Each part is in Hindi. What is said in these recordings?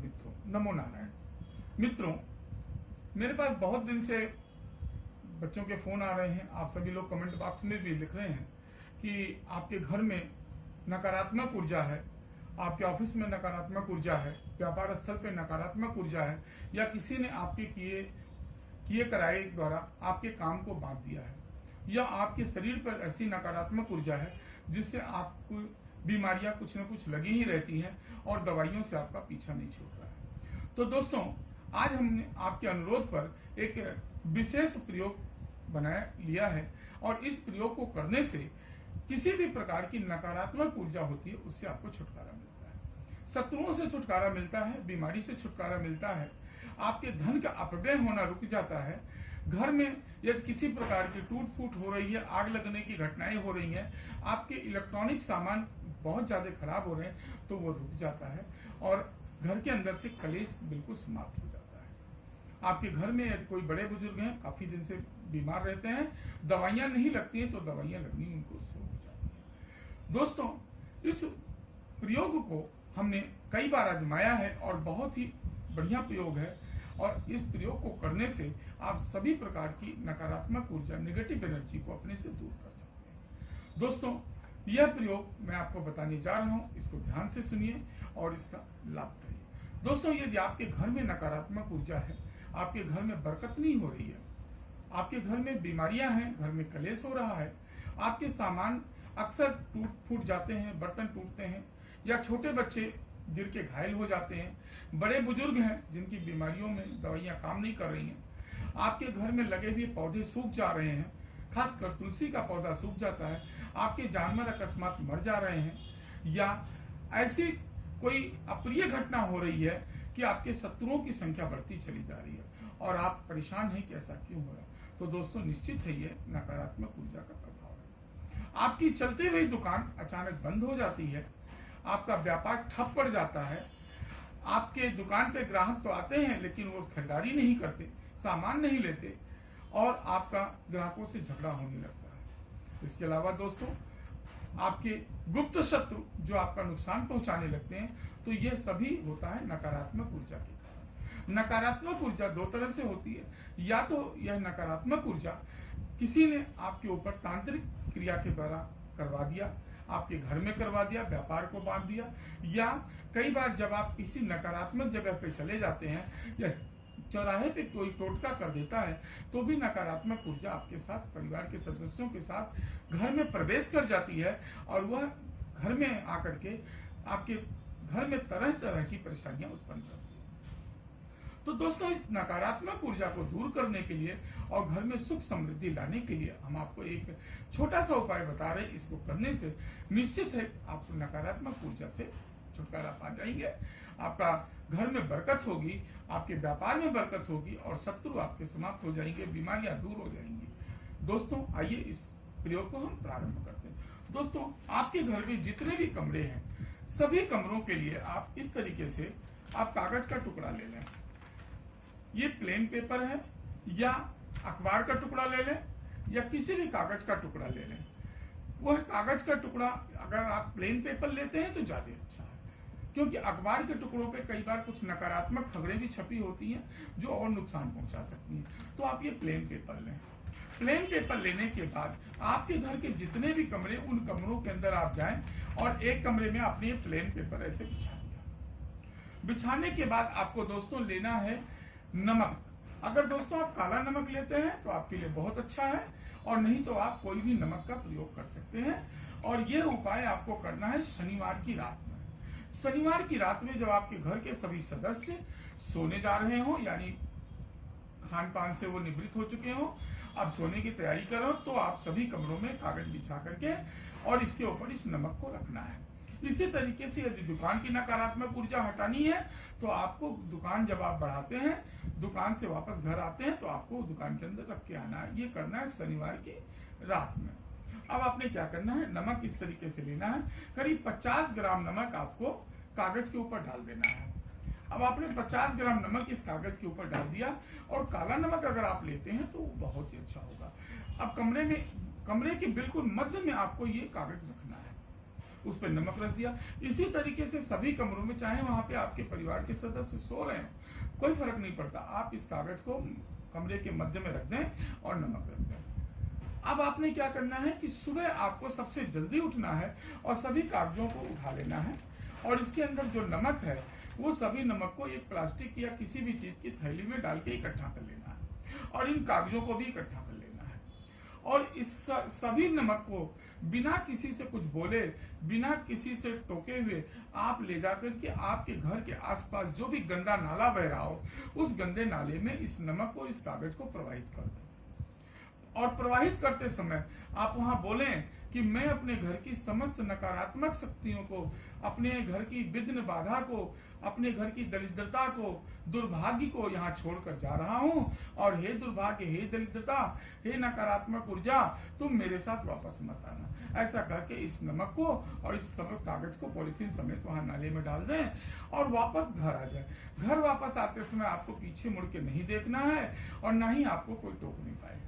मित्रों, नमो नारायण। मित्रों, मेरे पास बहुत दिन से बच्चों के फोन आ रहे हैं, आप सभी लोग कमेंट बॉक्स में भी लिख रहे हैं कि आपके घर में नकारात्मक ऊर्जा है, आपके ऑफिस में नकारात्मक ऊर्जा है, व्यापार स्थल पे नकारात्मक ऊर्जा है, या किसी ने आपके किए कराए द्वारा आपके काम को बांट दिया है, या आपके शरीर पर ऐसी नकारात्मक ऊर्जा है जिससे आपको बीमारियां कुछ न कुछ लगी ही रहती हैं और दवाइयों से आपका पीछा नहीं छूट रहा है। तो दोस्तों, आज हमने आपके अनुरोध पर एक विशेष प्रयोग बनाया लिया है और इस प्रयोग को करने से किसी भी प्रकार की नकारात्मक ऊर्जा होती है उससे आपको छुटकारा मिलता है, शत्रुओं से छुटकारा मिलता है, बीमारी से छुटकारा मिलता है, आपके धन का अपव्यय होना रुक जाता है, घर में यदि किसी प्रकार की टूट फूट हो रही है, आग लगने की घटनाएं हो रही हैं, आपके इलेक्ट्रॉनिक सामान बहुत ज्यादा खराब हो रहे हैं तो वो रुक जाता है और घर के अंदर से कलेश बिल्कुल समाप्त हो जाता है। आपके घर में यदि कोई बड़े बुजुर्ग हैं, काफी दिन से बीमार रहते हैं, दवाइयां नहीं लगती हैं तो दवाइयां लगनी उनको शुरू हो जाती है। दोस्तों, इस प्रयोग को हमने कई बार आजमाया है और बहुत ही बढ़िया प्रयोग है और इस प्रयोग को करने से आप सभी प्रकार की नकारात्मक ऊर्जा, नेगेटिव एनर्जी को अपने से दूर कर सकते हैं। दोस्तों, यह प्रयोग मैं आपको बताने जा रहा हूं, इसको ध्यान से सुनिए और इसका लाभ करिए। दोस्तों, यदि आपके घर में नकारात्मक ऊर्जा है, आपके घर में बरकत नहीं हो रही है, आपके घर में बीमारियां हैं, घर में कलेश हो रहा है, आपके सामान अक्सर टूट फूट जाते हैं, बर्तन टूटते हैं, या छोटे बच्चे गिर के घायल हो जाते हैं, बड़े बुजुर्ग हैं जिनकी बीमारियों में दवाइयां काम नहीं कर रही हैं, आपके घर में लगे हुए पौधे सूख जा रहे हैं, खासकर तुलसी का पौधा सूख जाता है, आपके जानवर अकस्मात मर जा रहे हैं, या ऐसी कोई अप्रिय घटना हो रही है कि आपके शत्रुओं की संख्या बढ़ती चली जा रही है और आप परेशान हैं कि ऐसा क्यों हो रहा है, तो दोस्तों निश्चित है ये नकारात्मक ऊर्जा का प्रभाव है। आपकी चलती हुई दुकान अचानक बंद हो जाती है, आपका व्यापार ठप पड़ जाता है, आपके दुकान पे ग्राहक तो आते हैं लेकिन वो खरीदारी नहीं करते, सामान नहीं लेते और आपका ग्राहकों से झगड़ा होने लगता है। इसके अलावा दोस्तों, आपके गुप्त शत्रु जो आपका नुकसान पहुंचाने लगते हैं, तो यह सभी होता है नकारात्मक ऊर्जा के कारण। नकारात्मक ऊर्जा दो तरह से होती है, या तो यह नकारात्मक ऊर्जा किसी ने आपके ऊपर तांत्रिक क्रिया के द्वारा करवा दिया, आपके घर में करवा दिया, व्यापार को बांध दिया, या कई बार जब आप किसी नकारात्मक जगह पे चले जाते हैं या चौराहे पे कोई टोटका कर देता है तो भी नकारात्मक ऊर्जा आपके साथ, परिवार के सदस्यों के साथ घर में प्रवेश कर जाती है और वह घर में आकर के आपके घर में तरह तरह की परेशानियां उत्पन्न करती है। तो दोस्तों, इस नकारात्मक ऊर्जा को दूर करने के लिए और घर में सुख समृद्धि लाने के लिए हम आपको एक छोटा सा उपाय बता रहे हैं। इसको करने से निश्चित है आप नकारात्मक ऊर्जा से छुटकारा पा जाएंगे, आपका घर में बरकत होगी, आपके व्यापार में बरकत होगी और शत्रु आपके समाप्त हो जाएंगे, बीमारियां दूर हो जाएंगी। दोस्तों, आइए इस प्रयोग को हम प्रारंभ करते हैं। दोस्तों, आपके घर में जितने भी कमरे हैं, सभी कमरों के लिए आप इस तरीके से आप कागज का टुकड़ा ले लें। ये प्लेन पेपर है या अखबार का टुकड़ा ले लें या किसी भी कागज का टुकड़ा ले लें। वह कागज का टुकड़ा अगर आप प्लेन पेपर लेते हैं तो ज्यादा अच्छा है, क्योंकि अखबार के टुकड़ों पे कई बार कुछ नकारात्मक खबरें भी छपी होती हैं जो और नुकसान पहुंचा सकती हैं। तो आप ये प्लेन पेपर लें। प्लेन पेपर लेने के बाद आपके घर के जितने भी कमरे, उन कमरों के अंदर आप जाएं और एक कमरे में आपने प्लेन पेपर ऐसे बिछा दिया। बिछाने के बाद आपको दोस्तों लेना है नमक। अगर दोस्तों आप काला नमक लेते हैं तो आपके लिए बहुत अच्छा है, और नहीं तो आप कोई भी नमक का प्रयोग कर सकते हैं। और यह उपाय आपको करना है शनिवार की रात में। शनिवार की रात में जब आपके घर के सभी सदस्य सोने जा रहे हो, यानी खान पान से वो निवृत्त हो चुके हो, अब सोने की तैयारी करो, तो आप सभी कमरों में कागज बिछा करके और इसके ऊपर इस नमक को रखना है। इसी तरीके से यदि दुकान की नकारात्मक ऊर्जा हटानी है तो आपको दुकान जब आप बढ़ाते हैं, दुकान से वापस घर आते हैं, तो आपको दुकान के अंदर रख के आना है। ये करना है शनिवार की रात में। अब आपने क्या करना है, नमक इस तरीके से लेना है, करीब 50 ग्राम नमक आपको कागज के ऊपर डाल देना है। अब आपने 50 ग्राम नमक इस कागज के ऊपर डाल दिया, और काला नमक अगर आप लेते हैं तो बहुत ही अच्छा होगा। अब कमरे के बिल्कुल मध्य में आपको ये कागज रखना है। उस पर नमक रख दिया। इसी तरीके से सभी कमरों में, चाहे वहां पे आपके परिवार के सदस्य सो रहे हो, कोई फर्क नहीं पड़ता, आप इस कागज को कमरे के मध्य में रख दें और नमक रख दें। अब आपने क्या करना है कि सुबह आपको सबसे जल्दी उठना है और सभी कागजों को उठा लेना है, और इसके अंदर जो नमक है वो सभी नमक को एक प्लास्टिक या किसी भी चीज की थैली में डाल के इकट्ठा कर लेना है, और इन कागजों को भी इकट्ठा कर लेना है। और इस सभी नमक को बिना किसी से कुछ बोले, बिना किसी से टोके हुए आप ले जाकर के आपके घर के आसपास जो भी गंदा नाला बह रहा हो, उस गंदे नाले में इस नमक और इस कागज को प्रवाहित कर दें। और प्रवाहित करते समय आप वहां बोलें कि मैं अपने घर की समस्त नकारात्मक शक्तियों को, अपने घर की विघ्न बाधा को, अपने घर की दरिद्रता को, दुर्भाग्य को यहाँ छोड़कर जा रहा हूँ, और हे दुर्भाग्य, हे दरिद्रता, हे नकारात्मक ऊर्जा, तुम मेरे साथ वापस मत आना। ऐसा करके इस नमक को और इस सब कागज को पॉलिथीन समेत वहां नाले में डाल दें और वापस घर आ जाए। घर वापस आते समय आपको पीछे मुड़ के नहीं देखना है और ना ही आपको कोई टोक नहीं पाएगा।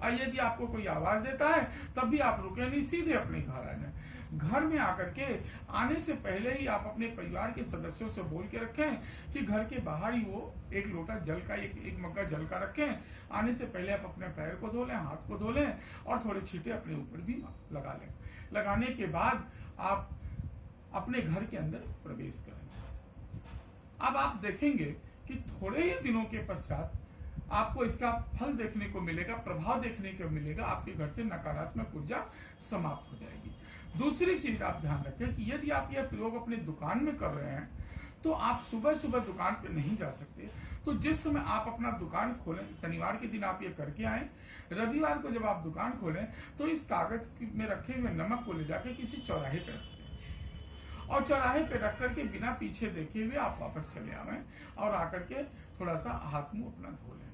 और यदि आपको कोई आवाज देता है तब भी आप रुके नहीं, सीधे अपने घर आ जाएं। घर में आकर के आने से पहले ही आप अपने परिवार के सदस्यों से बोल के रखें कि घर के बाहर ही वो एक लोटा जल का, एक मग्गा जल का रखें। आने से पहले आप अपने पैर को धो लें, हाथ को धो लें और थोड़े छींटे अपने ऊपर भी लगा लें। लगाने के बाद आप अपने घर के अंदर प्रवेश करें। अब आप देखेंगे कि थोड़े ही दिनों के पश्चात आपको इसका फल देखने को मिलेगा, प्रभाव देखने को मिलेगा, आपके घर से नकारात्मक ऊर्जा समाप्त हो जाएगी। दूसरी चीज आप ध्यान रखें कि यदि आप यह प्रयोग अपने दुकान में कर रहे हैं तो आप सुबह सुबह दुकान पे नहीं जा सकते। तो जिस समय आप अपना दुकान खोलें, शनिवार के दिन आप ये करके आए, रविवार को जब आप दुकान खोलें तो इस कागज में रखे हुए नमक को ले जाके किसी चौराहे पे रख दें, और चौराहे पे रख करके बिना पीछे देखे हुए आप वापस चले आवें और आकर के थोड़ा सा हाथ मुंह अपना धो लें।